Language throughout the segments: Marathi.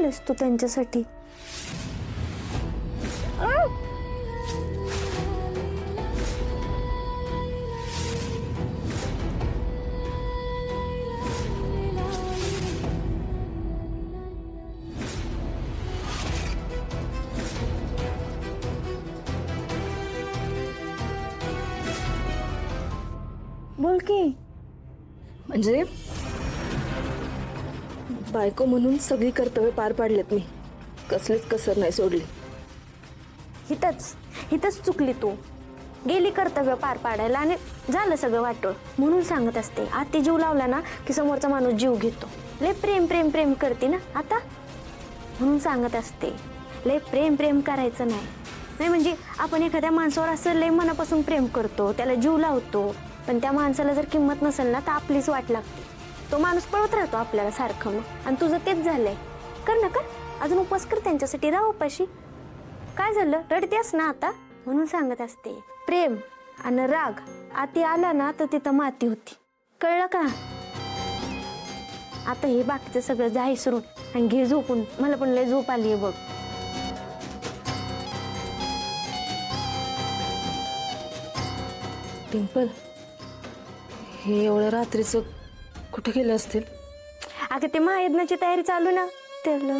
केलंस तू त्यांच्यासाठी? बोल की. म्हणजे बायको म्हणून सगळी कर्तव्य पार पाडलेत मी, कसलीच कसर नाही सोडली. हिथंच चुकली तू. गेली कर्तव्य पार पाडायला आणि झालं सगळं वाटोळ. म्हणून सांगत असते, आती जीव लावला ना की समोरचा माणूस जीव घेतो. लय प्रेम प्रेम प्रेम करते ना आता, म्हणून सांगत असते लय प्रेम प्रेम करायचं नाही. म्हणजे आपण एखाद्या माणसावर असं लय मनापासून प्रेम करतो, त्याला जीव लावतो, पण त्या माणसाला जर किंमत नसेल ना तर आपलीच वाट लागते. तो माणूस पळत राहतो आपल्याला सारखं. मग आणि तुझं तेच झालंय. कर ना, कर अजून उपवास कर त्यांच्यासाठी, राह उपाशी. काय झालं, रडतेस ना आता? म्हणून सांगत असते, प्रेम आणि राग आती आला ना तर तिथं माती होती. कळलं का? आता हे बाकीचं सगळं जा विसरून आणि घे झोपून. मला पण लय झोप आली आहे बघ. डिंपल, हे एवढ्या रात्रीचं कुठे गेले असतील? अगं ते महायज्ञाची तयारी चालू ना त्याला.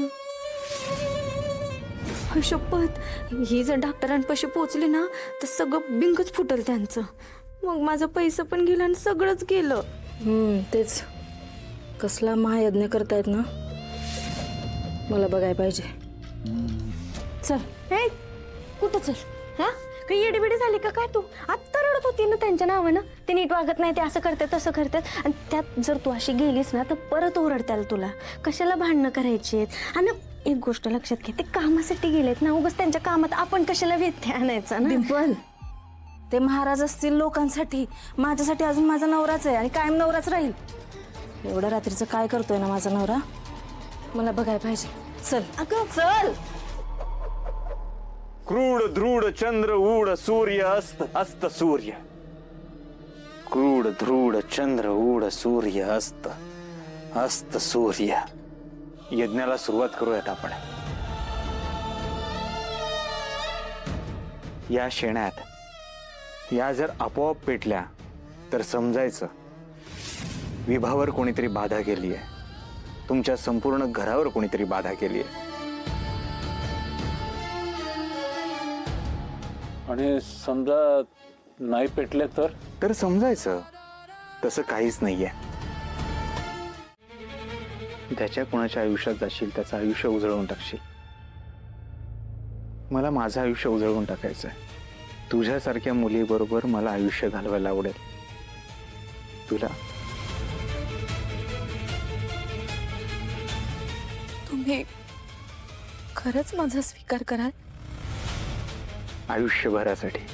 शपथ, ही जर डॉक्टरांपाशी पोचली ना तर सगळं बिंगच फुटल त्यांचं. मग माझं पैसा पण गेलं आणि सगळंच गेलं. तेच, कसला महायज्ञ करतायत ना, मला बघायला पाहिजे. चल. हे कुठं चल? हा, काही येडीबिडी झाली का काय तू? आत्ता रडत होती ना त्यांच्या नावानं, ते नीट वागत नाही, ते असं करतात तसं करतात. आणि त्यात जर तू अशी गेलीस ना तर परत ओरडताल तुला. कशाला भांडणं करायची? आणि एक गोष्ट लक्षात घे, ते कामासाठी गेलेत ना, उगाच त्यांच्या कामात आपण कशाला व्यत्यय आणायचा ना. डिंपल, ते महाराज असतील लोकांसाठी, माझ्यासाठी अजून माझा नवराच आहे आणि कायम नवराच राहील. एवढ्या रात्रीचं काय करतोय ना माझा नवरा, मला बघायला पाहिजे. चल अगं चल. क्रूड ध्रूड चंद्र ऊड सूर्य अस्त अस्त सूर्य. क्रूड ध्रूड चंद्र ऊड सूर्य अस्त अस्त सूर्य. यज्ञाला सुरुवात करूयात आपण. या शेण्यात या जर आपोआप पेटल्या तर समजायचं विभावर कोणीतरी बाधा केली आहे, तुमच्या संपूर्ण घरावर कोणीतरी बाधा केली आहे. आणि समजा नाही पेटले तर समजायचं तसं काहीच नाहीये. त्याच्या कोणाच्या आयुष्यात जाशील, त्याचं आयुष्य उजळवून टाकशील. मला माझं आयुष्य उजळवून टाकायचंय. तुझ्यासारख्या मुलीबरोबर मला आयुष्य घालवायला आवडेल. तुला? तुम्ही खरंच माझा स्वीकार कराल? आयुष्यभरासाठी.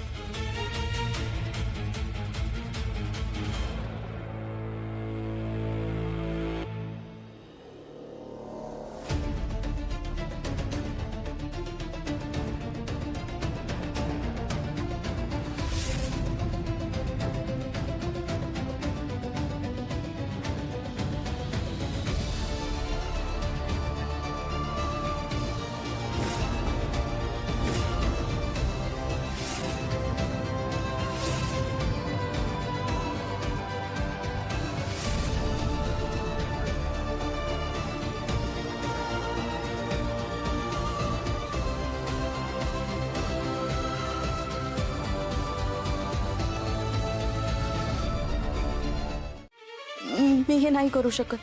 मी हे नाही करू शकत.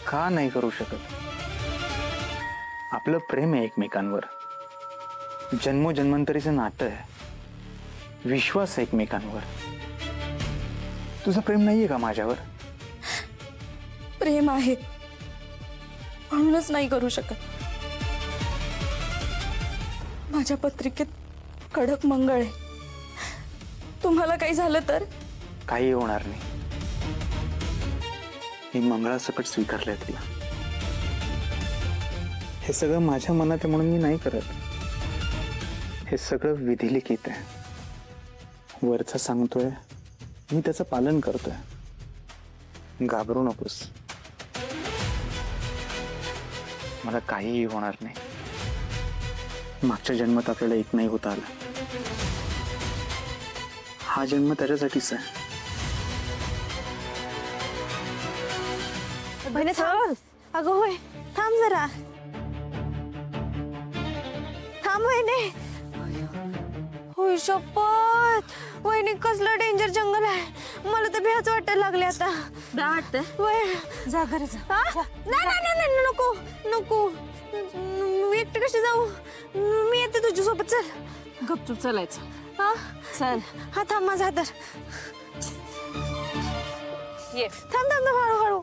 का नाही करू शकत? आपलं प्रेम आहे एकमेकांवर, जन्मोजन्मांतरीचं नातं आहे, विश्वास आहे एकमेकांवर. तुझं प्रेम नाहीये का माझ्यावर? प्रेम आहे, म्हणूनच नाही करू शकत. माझ्या पत्रिकेत कडक मंगळ आहे. तुम्हाला काही झालं तर? काही होणार नाही. मी मंगळासकट स्वीकारलंय तुला. हे सगळं माझ्या मनात आहे म्हणून मी नाही करत. हे सगळं विधिलिखित आहे. वरचा सांगतोय, मी त्याचं पालन करतोय. घाबरू नकोस. मला काहीही होणार नाही. मागच्या जन्मात आपल्याला एक नाही होता आला. हा जन्म त्याच्यासाठीच आहे. बहिणी थांब. अगं होय, थांब जरा. थांब वहिनी. होय शपथ, वहिनी कसलं डेंजर जंगल आहे. मला तर भ्याच वाटायला लागले आता. बा वाटतंय वय जा घरी जा. हा? नाही नाही नाही नाही, नको नको. मी एकटी कशी जाऊ. मी येते तुझ्या सोबत. चल गपचूप चालायचं. हा चल हा थांब माझा हात धर. ये. थांब थांब थांब, हळू हळू.